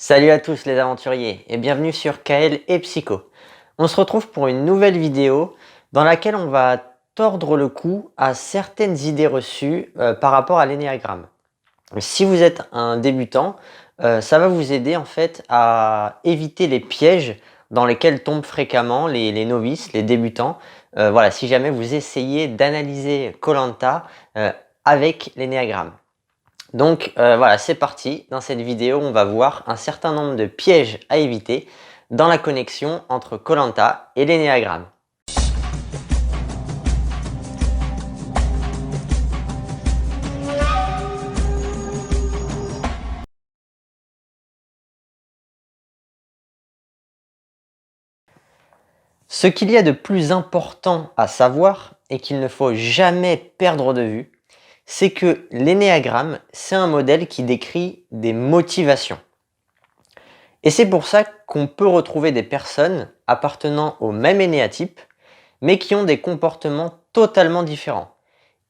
Salut à tous les aventuriers et bienvenue sur Kael et Psycho. On se retrouve pour une nouvelle vidéo dans laquelle on va tordre le cou à certaines idées reçues par rapport à l'énéagramme. Si vous êtes un débutant, ça va vous aider en fait à éviter les pièges dans lesquels tombent fréquemment les novices, les débutants. Voilà, si jamais vous essayez d'analyser koh avec l'énéagramme. Donc voilà, c'est parti. Dans cette vidéo, on va voir un certain nombre de pièges à éviter dans la connexion entre koh et l'énéagramme. Ce qu'il y a de plus important à savoir et qu'il ne faut jamais perdre de vue, c'est que l'énéagramme, c'est un modèle qui décrit des motivations. Et c'est pour ça qu'on peut retrouver des personnes appartenant au même énéatype, mais qui ont des comportements totalement différents.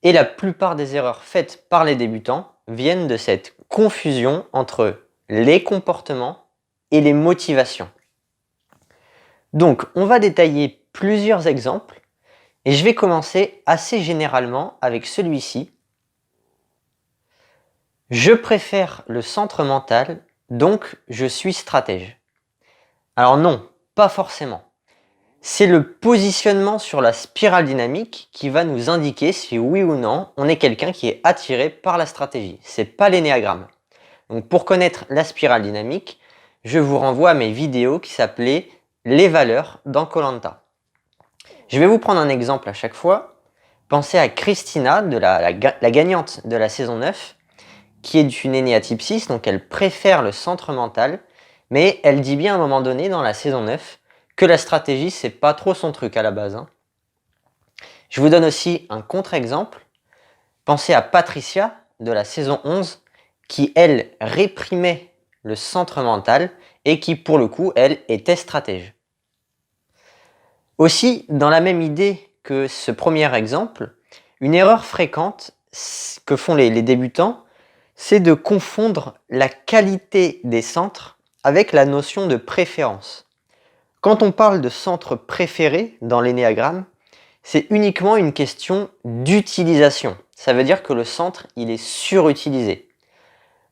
Et la plupart des erreurs faites par les débutants viennent de cette confusion entre les comportements et les motivations. Donc, on va détailler plusieurs exemples et je vais commencer assez généralement avec celui-ci. Je préfère le centre mental, donc je suis stratège. Alors non, pas forcément. C'est le positionnement sur la spirale dynamique qui va nous indiquer si oui ou non on est quelqu'un qui est attiré par la stratégie. C'est pas l'énéagramme. Donc pour connaître la spirale dynamique, je vous renvoie à mes vidéos qui s'appelaient Les valeurs dans koh. Je vais vous prendre un exemple à chaque fois. Pensez à Christina, la gagnante de la saison 9, qui est une énéatype 6, donc elle préfère le centre mental, mais elle dit bien à un moment donné dans la saison 9 que la stratégie, c'est pas trop son truc à la base. Je vous donne aussi un contre-exemple. Pensez à Patricia de la saison 11, qui elle réprimait le centre mental et qui pour le coup, elle était stratège. Aussi, dans la même idée que ce premier exemple, une erreur fréquente que font les débutants, c'est de confondre la qualité des centres avec la notion de préférence. Quand on parle de centre préféré dans l'énéagramme, c'est uniquement une question d'utilisation. Ça veut dire que le centre, il est surutilisé.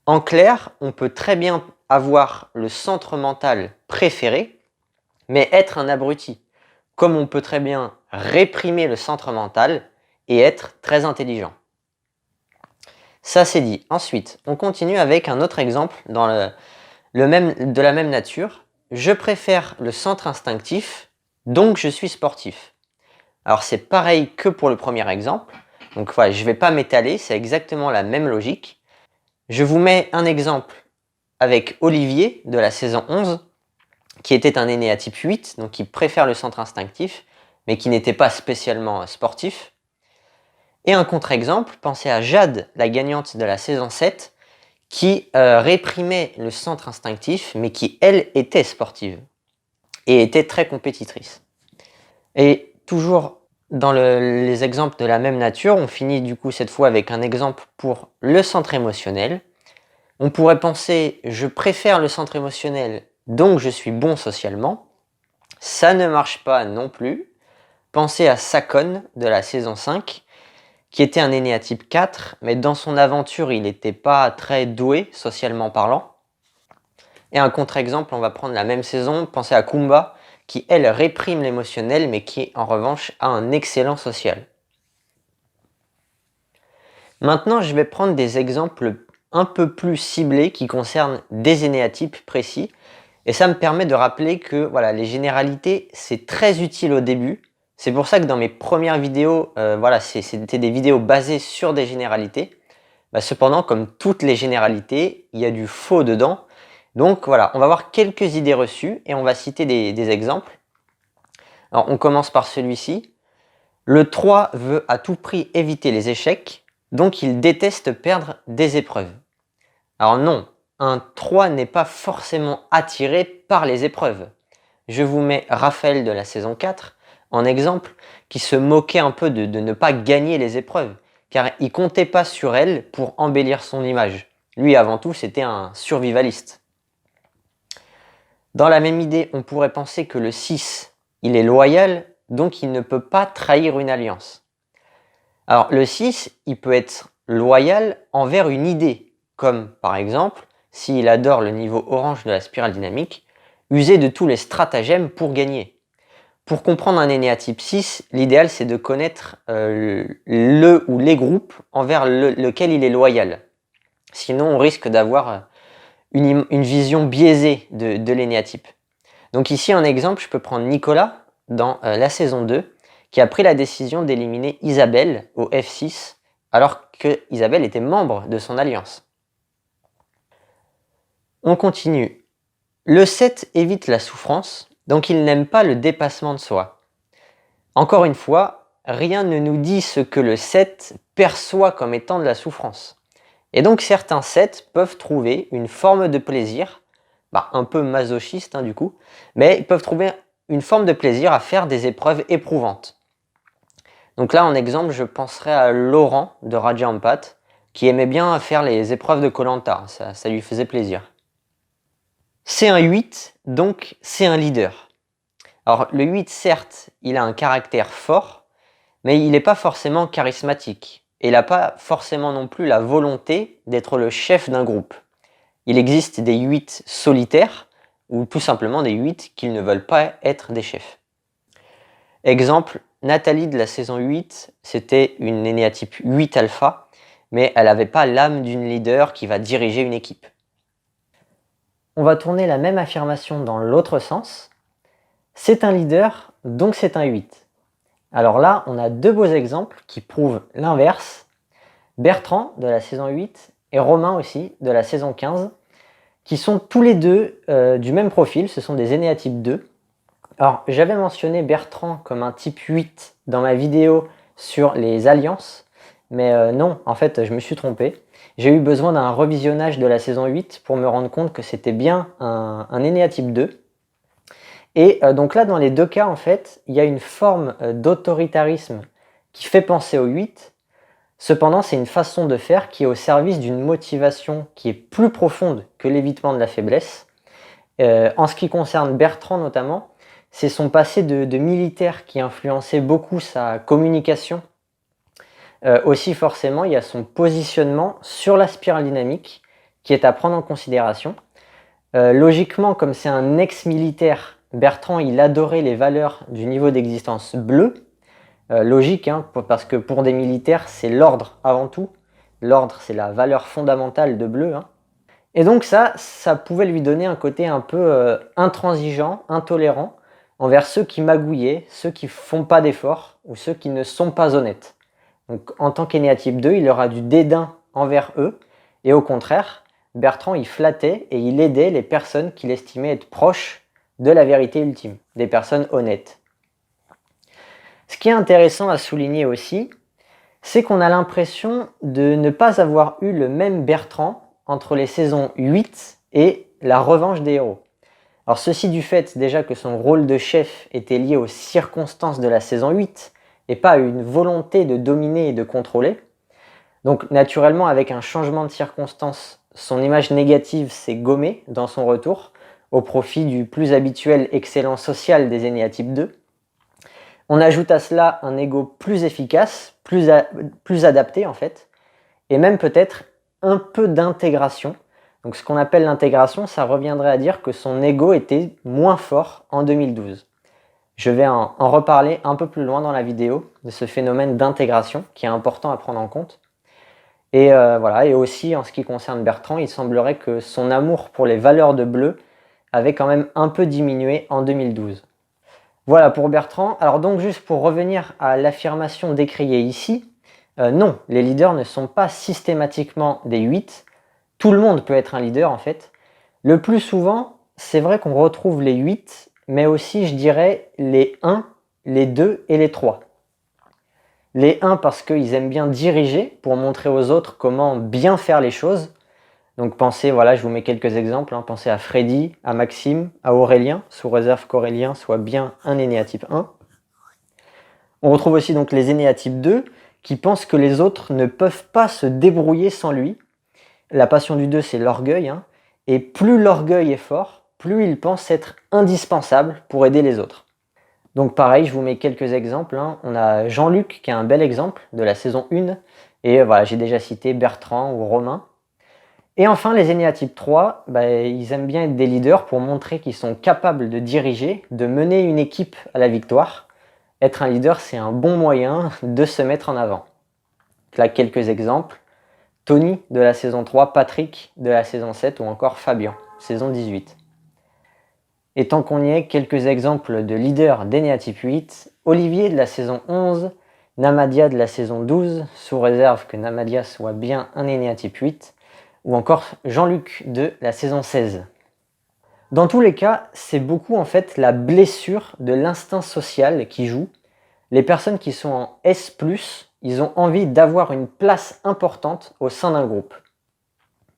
En clair, on peut très bien avoir le centre mental préféré, mais être un abruti. Comme on peut très bien réprimer le centre mental et être très intelligent. Ça c'est dit. Ensuite, on continue avec un autre exemple de la même nature. Je préfère le centre instinctif, donc je suis sportif. Alors c'est pareil que pour le premier exemple. Donc voilà, je ne vais pas m'étaler, c'est exactement la même logique. Je vous mets un exemple avec Olivier de la saison 11, qui était un énéatype 8, donc qui préfère le centre instinctif, mais qui n'était pas spécialement sportif. Et un contre-exemple, pensez à Jade, la gagnante de la saison 7, qui réprimait le centre instinctif, mais qui, elle, était sportive et était très compétitrice. Et toujours dans les exemples de la même nature, on finit du coup cette fois avec un exemple pour le centre émotionnel. On pourrait penser « je préfère le centre émotionnel, donc je suis bon socialement ». Ça ne marche pas non plus. Pensez à Sakon de la saison 5, qui était un énéatype 4, mais dans son aventure, il n'était pas très doué, socialement parlant. Et un contre-exemple, on va prendre la même saison, pensez à Kumba, qui elle réprime l'émotionnel, mais qui en revanche a un excellent social. Maintenant, je vais prendre des exemples un peu plus ciblés qui concernent des énéatypes précis. Et ça me permet de rappeler que voilà, les généralités, c'est très utile au début. C'est pour ça que dans mes premières vidéos, voilà, c'était des vidéos basées sur des généralités. Cependant, comme toutes les généralités, il y a du faux dedans. Donc voilà, on va voir quelques idées reçues et on va citer des exemples. Alors, on commence par celui-ci. Le 3 veut à tout prix éviter les échecs, donc il déteste perdre des épreuves. Alors non, un 3 n'est pas forcément attiré par les épreuves. Je vous mets Raphaël de la saison 4 en exemple, qui se moquait un peu de ne pas gagner les épreuves, car il comptait pas sur elle pour embellir son image. Lui, avant tout, c'était un survivaliste. Dans la même idée, on pourrait penser que le 6, il est loyal, donc il ne peut pas trahir une alliance. Alors le 6, il peut être loyal envers une idée, comme par exemple, s'il adore le niveau orange de la spirale dynamique, user de tous les stratagèmes pour gagner. Pour comprendre un énéatype 6, l'idéal c'est de connaître le ou les groupes envers lequel il est loyal. Sinon on risque d'avoir une vision biaisée de l'énéatype. Donc ici un exemple, je peux prendre Nicolas dans la saison 2, qui a pris la décision d'éliminer Isabelle au F6, alors que Isabelle était membre de son alliance. On continue. Le 7 évite la souffrance, donc il n'aime pas le dépassement de soi. Encore une fois, rien ne nous dit ce que le 7 perçoit comme étant de la souffrance. Et donc certains 7 peuvent trouver une forme de plaisir, un peu masochiste du coup, mais ils peuvent trouver une forme de plaisir à faire des épreuves éprouvantes. Donc là, en exemple, je penserais à Laurent de Raja Ampat, qui aimait bien faire les épreuves de koh ça lui faisait plaisir. C'est un 8, donc c'est un leader. Alors le 8, certes, il a un caractère fort, mais il n'est pas forcément charismatique. Et il n'a pas forcément non plus la volonté d'être le chef d'un groupe. Il existe des 8 solitaires, ou tout simplement des 8 qui ne veulent pas être des chefs. Exemple, Nathalie de la saison 8, c'était une énéatype 8 alpha, mais elle n'avait pas l'âme d'une leader qui va diriger une équipe. On va tourner la même affirmation dans l'autre sens. C'est un leader, donc c'est un 8. Alors là, on a deux beaux exemples qui prouvent l'inverse. Bertrand de la saison 8 et Romain aussi de la saison 15, qui sont tous les deux du même profil, ce sont des énéatypes 2. Alors, j'avais mentionné Bertrand comme un type 8 dans ma vidéo sur les alliances, mais non, en fait, je me suis trompé. J'ai eu besoin d'un revisionnage de la saison 8 pour me rendre compte que c'était bien un énéatype 2. Et donc là, dans les deux cas, en fait, il y a une forme d'autoritarisme qui fait penser au 8. Cependant, c'est une façon de faire qui est au service d'une motivation qui est plus profonde que l'évitement de la faiblesse. En ce qui concerne Bertrand notamment, c'est son passé de militaire qui influençait beaucoup sa communication. Aussi forcément, il y a son positionnement sur la spirale dynamique qui est à prendre en considération. Logiquement, comme c'est un ex-militaire, Bertrand il adorait les valeurs du niveau d'existence bleu. Logique, parce que pour des militaires, c'est l'ordre avant tout. L'ordre, c'est la valeur fondamentale de bleu. Et donc ça pouvait lui donner un côté un peu intransigeant, intolérant, envers ceux qui magouillaient, ceux qui font pas d'efforts ou ceux qui ne sont pas honnêtes. Donc en tant qu'énéatype 2, il aura du dédain envers eux, et au contraire, Bertrand il flattait et il aidait les personnes qu'il estimait être proches de la vérité ultime, des personnes honnêtes. Ce qui est intéressant à souligner aussi, c'est qu'on a l'impression de ne pas avoir eu le même Bertrand entre les saisons 8 et la revanche des héros. Alors ceci du fait déjà que son rôle de chef était lié aux circonstances de la saison 8 et pas à une volonté de dominer et de contrôler. Donc naturellement avec un changement de circonstances, son image négative s'est gommée dans son retour au profit du plus habituel excellent social des énéatypes 2. On ajoute à cela un ego plus efficace, plus adapté en fait, et même peut-être un peu d'intégration. Donc ce qu'on appelle l'intégration, ça reviendrait à dire que son ego était moins fort en 2012. Je vais en reparler un peu plus loin dans la vidéo de ce phénomène d'intégration qui est important à prendre en compte. Et voilà, et aussi en ce qui concerne Bertrand, il semblerait que son amour pour les valeurs de bleu avait quand même un peu diminué en 2012. Voilà pour Bertrand. Alors donc juste pour revenir à l'affirmation décriée ici, non, les leaders ne sont pas systématiquement des 8. Tout le monde peut être un leader en fait. Le plus souvent, c'est vrai qu'on retrouve les 8, mais aussi je dirais les 1, les 2 et les 3. Les 1 parce qu'ils aiment bien diriger pour montrer aux autres comment bien faire les choses. Donc pensez, voilà, je vous mets quelques exemples, pensez à Freddy, à Maxime, à Aurélien, sous réserve qu'Aurélien soit bien un énéatype 1. On retrouve aussi donc les énéatypes 2 qui pensent que les autres ne peuvent pas se débrouiller sans lui. La passion du 2, c'est l'orgueil, et plus l'orgueil est fort, plus il pense être indispensable pour aider les autres. Donc pareil, je vous mets quelques exemples, hein. On a Jean-Luc qui est un bel exemple de la saison 1, et voilà, j'ai déjà cité Bertrand ou Romain. Et enfin, les Enéatypes 3, ils aiment bien être des leaders pour montrer qu'ils sont capables de diriger, de mener une équipe à la victoire. Être un leader, c'est un bon moyen de se mettre en avant. Là, quelques exemples. Tony de la saison 3, Patrick de la saison 7 ou encore Fabien, saison 18. Et tant qu'on y est, quelques exemples de leaders d'Enéatype 8. Olivier de la saison 11, Namadia de la saison 12, sous réserve que Namadia soit bien un Enéatype 8, ou encore Jean-Luc de la saison 16. Dans tous les cas, c'est beaucoup en fait la blessure de l'instinct social qui joue. Les personnes qui sont en S+, ils ont envie d'avoir une place importante au sein d'un groupe.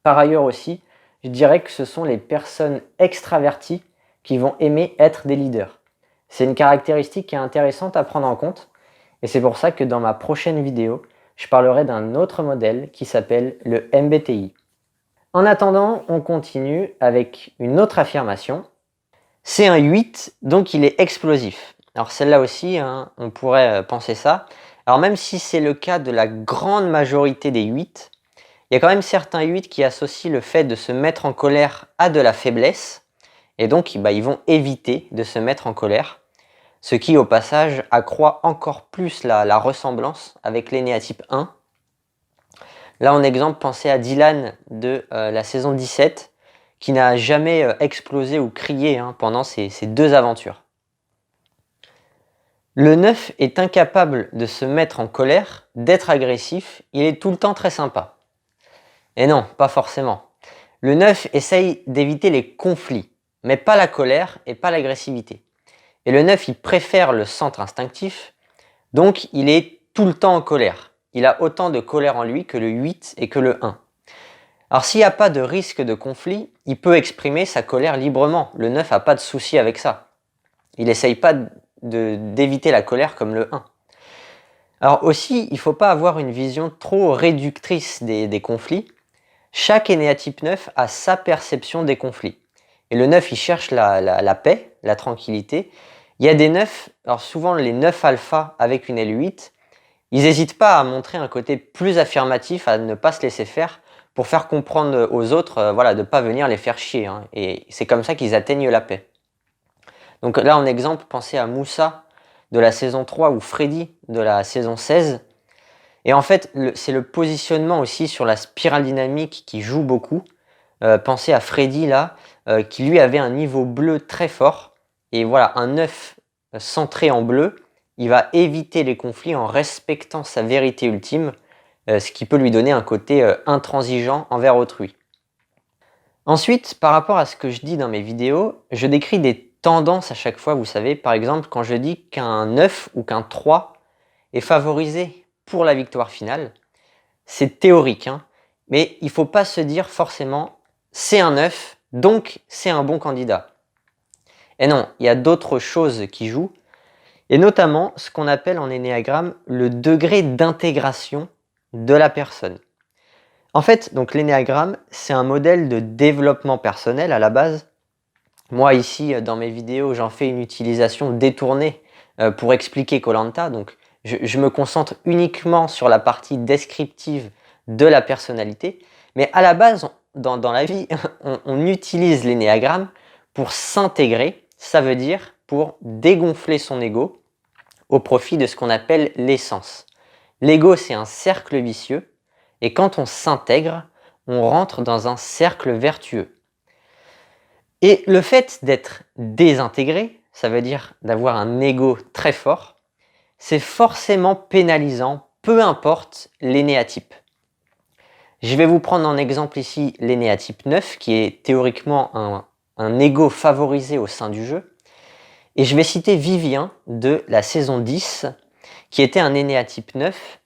Par ailleurs aussi, je dirais que ce sont les personnes extraverties qui vont aimer être des leaders. C'est une caractéristique qui est intéressante à prendre en compte, et c'est pour ça que dans ma prochaine vidéo, je parlerai d'un autre modèle qui s'appelle le MBTI. En attendant, on continue avec une autre affirmation. C'est un 8, donc il est explosif. Alors celle-là aussi, hein, on pourrait penser ça. Alors même si c'est le cas de la grande majorité des 8, il y a quand même certains 8 qui associent le fait de se mettre en colère à de la faiblesse, et donc ils vont éviter de se mettre en colère, ce qui au passage accroît encore plus la ressemblance avec l'Enéatype 1. Là en exemple, pensez à Dylan de la saison 17, qui n'a jamais explosé ou crié pendant ces 2 aventures. Le 9 est incapable de se mettre en colère, d'être agressif, il est tout le temps très sympa. Et non, pas forcément. Le 9 essaye d'éviter les conflits, mais pas la colère et pas l'agressivité. Et le 9, il préfère le centre instinctif, donc il est tout le temps en colère. Il a autant de colère en lui que le 8 et que le 1. Alors s'il n'y a pas de risque de conflit, il peut exprimer sa colère librement. Le 9 n'a pas de souci avec ça. Il n'essaye pas d'éviter la colère comme le 1. Alors aussi, il ne faut pas avoir une vision trop réductrice des conflits. Chaque Enéatype 9 a sa perception des conflits. Et le 9, il cherche la paix, la tranquillité. Il y a des 9, alors souvent les 9 alpha avec une L8, ils n'hésitent pas à montrer un côté plus affirmatif, à ne pas se laisser faire, pour faire comprendre aux autres de ne pas venir les faire chier. Et c'est comme ça qu'ils atteignent la paix. Donc là, en exemple, pensez à Moussa de la saison 3 ou Freddy de la saison 16. Et en fait, c'est le positionnement aussi sur la spirale dynamique qui joue beaucoup. Pensez à Freddy là, qui lui avait un niveau bleu très fort. Et voilà, un 9 centré en bleu, il va éviter les conflits en respectant sa vérité ultime, ce qui peut lui donner un côté intransigeant envers autrui. Ensuite, par rapport à ce que je dis dans mes vidéos, je décris des tendances à chaque fois, vous savez. Par exemple, quand je dis qu'un 9 ou qu'un 3 est favorisé pour la victoire finale, c'est théorique, mais il ne faut pas se dire forcément c'est un 9, donc c'est un bon candidat. Et non, il y a d'autres choses qui jouent, et notamment ce qu'on appelle en énéagramme le degré d'intégration de la personne. En fait, donc l'énéagramme, c'est un modèle de développement personnel à la base. Moi ici, dans mes vidéos, j'en fais une utilisation détournée pour expliquer koh Lanta, donc je me concentre uniquement sur la partie descriptive de la personnalité, mais à la base, dans la vie, on utilise l'énéagramme pour s'intégrer, ça veut dire pour dégonfler son ego au profit de ce qu'on appelle l'essence. L'ego, c'est un cercle vicieux, et quand on s'intègre, on rentre dans un cercle vertueux. Et le fait d'être désintégré, ça veut dire d'avoir un ego très fort, c'est forcément pénalisant, peu importe l'énéatype. Je vais vous prendre en exemple ici l'énéatype 9, qui est théoriquement un ego favorisé au sein du jeu. Et je vais citer Vivien de la saison 10, qui était un énéatype 9,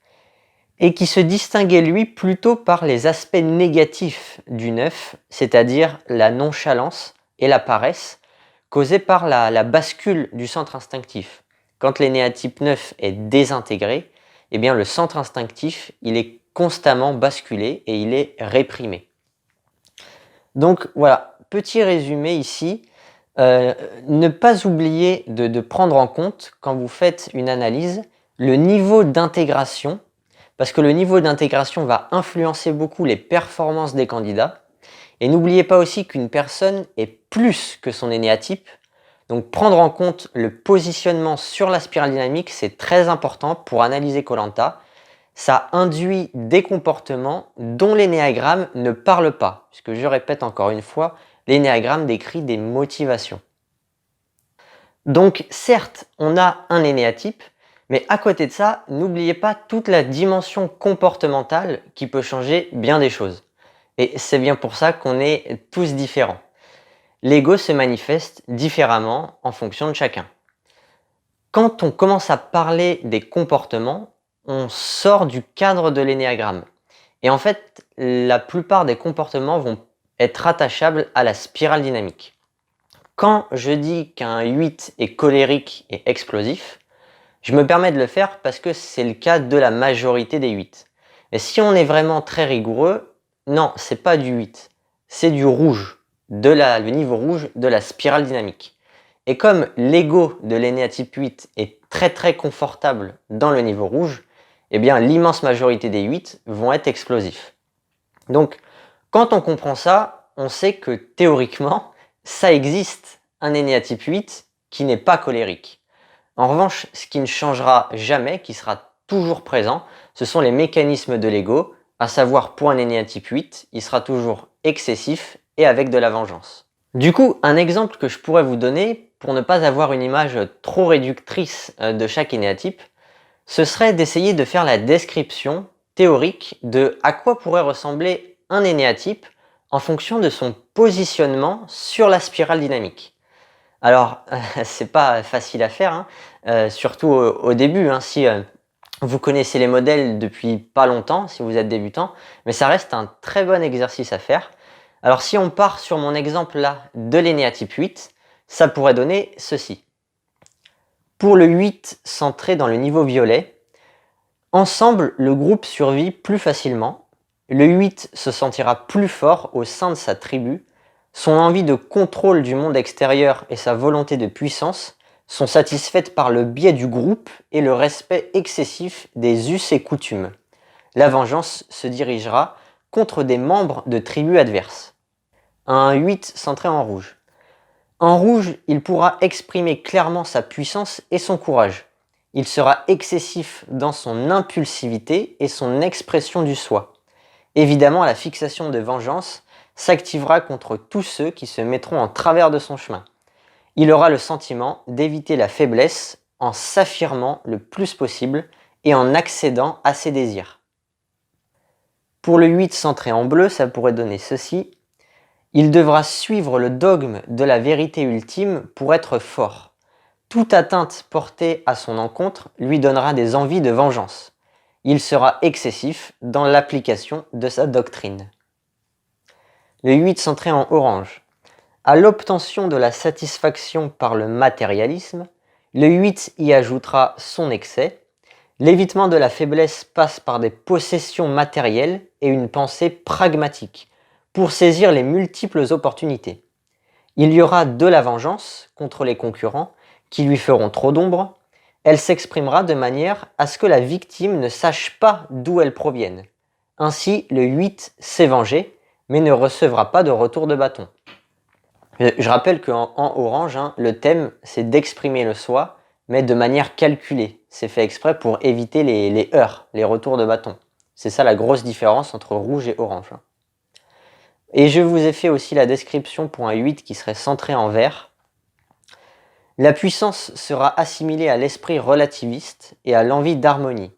et qui se distinguait lui plutôt par les aspects négatifs du 9, c'est-à-dire la nonchalance et la paresse, causée par la bascule du centre instinctif. Quand l'énéatype 9 est désintégré, eh bien le centre instinctif, il est constamment basculé et il est réprimé. Donc voilà, petit résumé ici, Euh, Ne pas oublier de prendre en compte, quand vous faites une analyse, le niveau d'intégration, parce que le niveau d'intégration va influencer beaucoup les performances des candidats. Et n'oubliez pas aussi qu'une personne est plus que son énéatype. Donc prendre en compte le positionnement sur la spirale dynamique, c'est très important pour analyser koh Ça induit des comportements dont l'énéagramme ne parle pas. Puisque je répète encore une fois, l'énéagramme décrit des motivations. Donc certes, on a un énéatype, mais à côté de ça, n'oubliez pas toute la dimension comportementale qui peut changer bien des choses. Et c'est bien pour ça qu'on est tous différents. L'ego se manifeste différemment en fonction de chacun. Quand on commence à parler des comportements, on sort du cadre de l'énéagramme. Et en fait, la plupart des comportements vont être rattachables à la spirale dynamique. Quand je dis qu'un 8 est colérique et explosif, je me permets de le faire parce que c'est le cas de la majorité des 8. Mais si on est vraiment très rigoureux, non, c'est pas du 8, c'est du rouge, le niveau rouge de la spirale dynamique. Et comme l'ego de l'énéatype 8 est très confortable dans le niveau rouge, eh bien l'immense majorité des 8 vont être explosifs. Donc, quand on comprend ça, on sait que théoriquement, ça existe un énéatype 8 qui n'est pas colérique. En revanche, ce qui ne changera jamais, qui sera toujours présent, ce sont les mécanismes de l'ego, à savoir pour un énéatype 8, il sera toujours excessif et avec de la vengeance. Du coup, un exemple que je pourrais vous donner, pour ne pas avoir une image trop réductrice de chaque énéatype, ce serait d'essayer de faire la description théorique de à quoi pourrait ressembler un énéatype en fonction de son positionnement sur la spirale dynamique. Alors, c'est pas facile à faire, surtout au début, si vous connaissez les modèles depuis pas longtemps, si vous êtes débutant, mais ça reste un très bon exercice à faire. Alors, si on part sur mon exemple là de l'énéatype 8, ça pourrait donner ceci. Pour le 8 centré dans le niveau violet, ensemble, le groupe survit plus facilement, le 8 se sentira plus fort au sein de sa tribu, son envie de contrôle du monde extérieur et sa volonté de puissance sont satisfaites par le biais du groupe et le respect excessif des us et coutumes. La vengeance se dirigera contre des membres de tribus adverses. Un 8 centré en rouge. En rouge, il pourra exprimer clairement sa puissance et son courage. Il sera excessif dans son impulsivité et son expression du soi. Évidemment, la fixation de vengeance s'activera contre tous ceux qui se mettront en travers de son chemin. Il aura le sentiment d'éviter la faiblesse en s'affirmant le plus possible et en accédant à ses désirs. Pour le 8 centré en bleu, ça pourrait donner ceci. Il devra suivre le dogme de la vérité ultime pour être fort. Toute atteinte portée à son encontre lui donnera des envies de vengeance. Il sera excessif dans l'application de sa doctrine. Le 8 centré en orange. À l'obtention de la satisfaction par le matérialisme, le 8 y ajoutera son excès. L'évitement de la faiblesse passe par des possessions matérielles et une pensée pragmatique pour saisir les multiples opportunités. Il y aura de la vengeance contre les concurrents qui lui feront trop d'ombre. Elle s'exprimera de manière à ce que la victime ne sache pas d'où elles proviennent. Ainsi, le 8 s'est vengé, mais ne recevra pas de retour de bâton. Je rappelle qu'en orange, le thème, c'est d'exprimer le soi, mais de manière calculée. C'est fait exprès pour éviter les heurts, les retours de bâton. C'est ça la grosse différence entre rouge et orange. Et je vous ai fait aussi la description pour un 8 qui serait centré en vert. La puissance sera assimilée à l'esprit relativiste et à l'envie d'harmonie.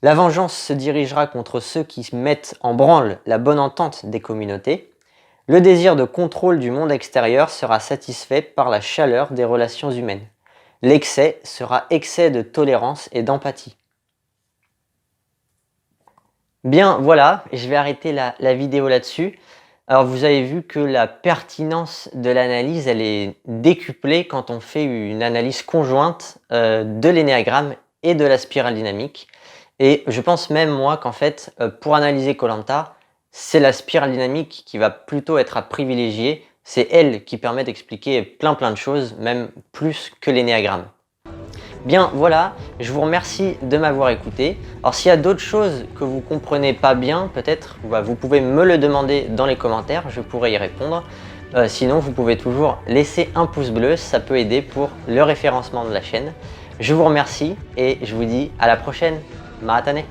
La vengeance se dirigera contre ceux qui mettent en branle la bonne entente des communautés. Le désir de contrôle du monde extérieur sera satisfait par la chaleur des relations humaines. L'excès sera excès de tolérance et d'empathie. Bien, voilà, je vais arrêter la vidéo là-dessus. Alors vous avez vu que la pertinence de l'analyse, elle est décuplée quand on fait une analyse conjointe de l'énéagramme et de la spirale dynamique. Et je pense même moi qu'en fait, pour analyser koh c'est la spirale dynamique qui va plutôt être à privilégier c'est elle qui permet d'expliquer plein de choses, même plus que l'énéagramme. Bien voilà, je vous remercie de m'avoir écouté. Alors s'il y a d'autres choses que vous comprenez pas bien, peut-être vous pouvez me le demander dans les commentaires, je pourrai y répondre. Sinon vous pouvez toujours laisser un pouce bleu, ça peut aider pour le référencement de la chaîne. Je vous remercie et je vous dis à la prochaine. Maatane.